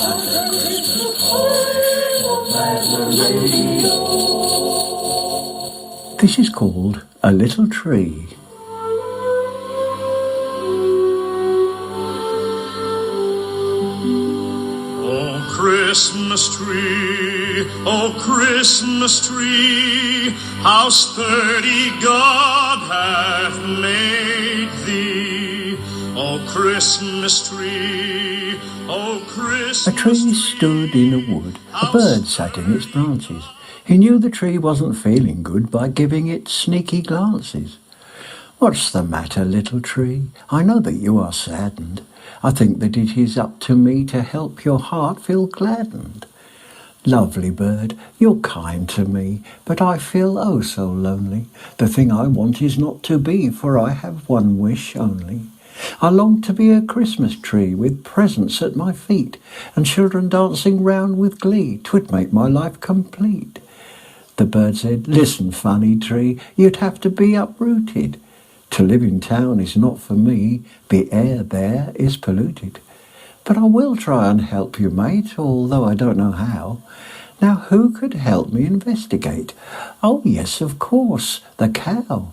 Santa Christmas toy will play the radio. This is called A Little Tree. Christmas tree, how sturdy God hath made thee. Oh, Christmas tree, oh, Christmas A tree stood in a wood, a bird sat in its branches. He knew the tree wasn't feeling good by giving it sneaky glances. What's the matter, little tree? I know that you are saddened. I think that it is up to me to help your heart feel gladdened. Lovely bird, you're kind to me, but I feel oh so lonely. The thing I want is not to be, for I have one wish only. I long to be a Christmas tree with presents at my feet, and children dancing round with glee. 'Twould make my life complete. The bird said, listen, funny tree, you'd have to be uprooted. To live in town is not for me, the air there is polluted. But I will try and help you, mate, although I don't know how. Now who could help me investigate? Oh yes, of course, the cow.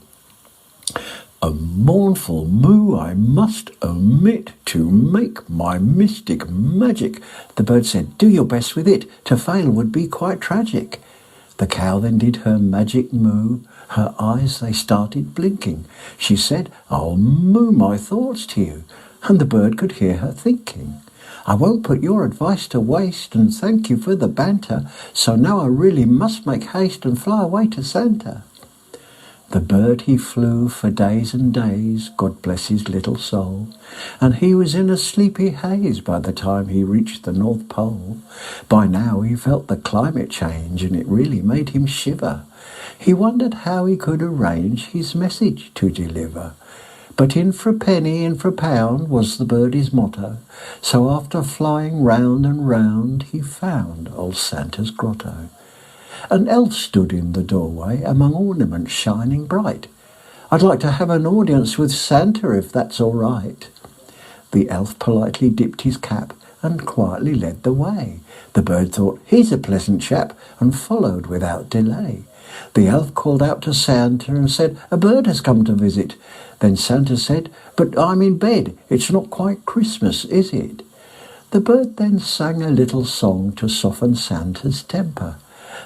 A mournful moo I must omit to make my mystic magic. The bird said, do your best with it, to fail would be quite tragic. The cow then did her magic moo. Her eyes, they started blinking. She said, I'll moo my thoughts to you. And the bird could hear her thinking. I won't put your advice to waste, and thank you for the banter. So now I really must make haste and fly away to Santa. The bird he flew for days and days, God bless his little soul, and he was in a sleepy haze by the time he reached the North Pole. By now he felt the climate change, and it really made him shiver. He wondered how he could arrange his message to deliver. But in for a penny, in for a pound was the birdie's motto. So after flying round and round, he found old Santa's grotto. An elf stood in the doorway among ornaments shining bright. I'd like to have an audience with Santa if that's all right. The elf politely dipped his cap and quietly led the way. The bird thought, he's a pleasant chap, and followed without delay. The elf called out to Santa and said, a bird has come to visit. Then Santa said, but I'm in bed. It's not quite Christmas, is it? The bird then sang a little song to soften Santa's temper.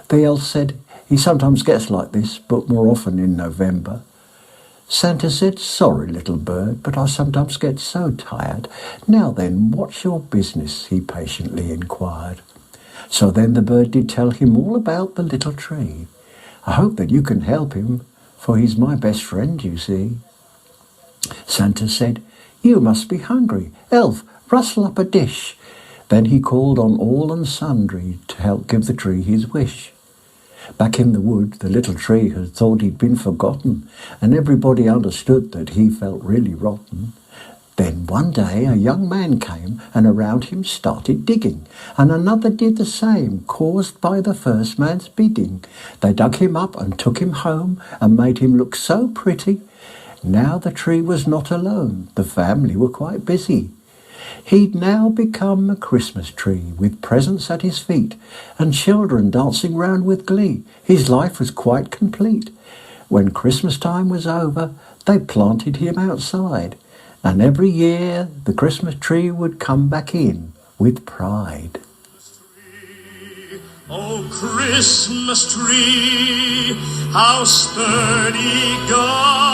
The elf said, he sometimes gets like this, but more often in November. Santa said, sorry, little bird, but I sometimes get so tired. Now then, what's your business? He patiently inquired. So then the bird did tell him all about the little tree. I hope that you can help him, for he's my best friend, you see. Santa said, you must be hungry. Elf, rustle up a dish. Then he called on all and sundry to help give the tree his wish. Back in the wood, the little tree had thought he'd been forgotten, and everybody understood that he felt really rotten. Then one day a young man came, and around him started digging, and another did the same, caused by the first man's bidding. They dug him up and took him home, and made him look so pretty. Now the tree was not alone, the family were quite busy. He'd now become a Christmas tree, with presents at his feet, and children dancing round with glee. His life was quite complete. When Christmas time was over, they planted him outside, and every year the Christmas tree would come back in with pride. Oh, Christmas tree, how sturdy God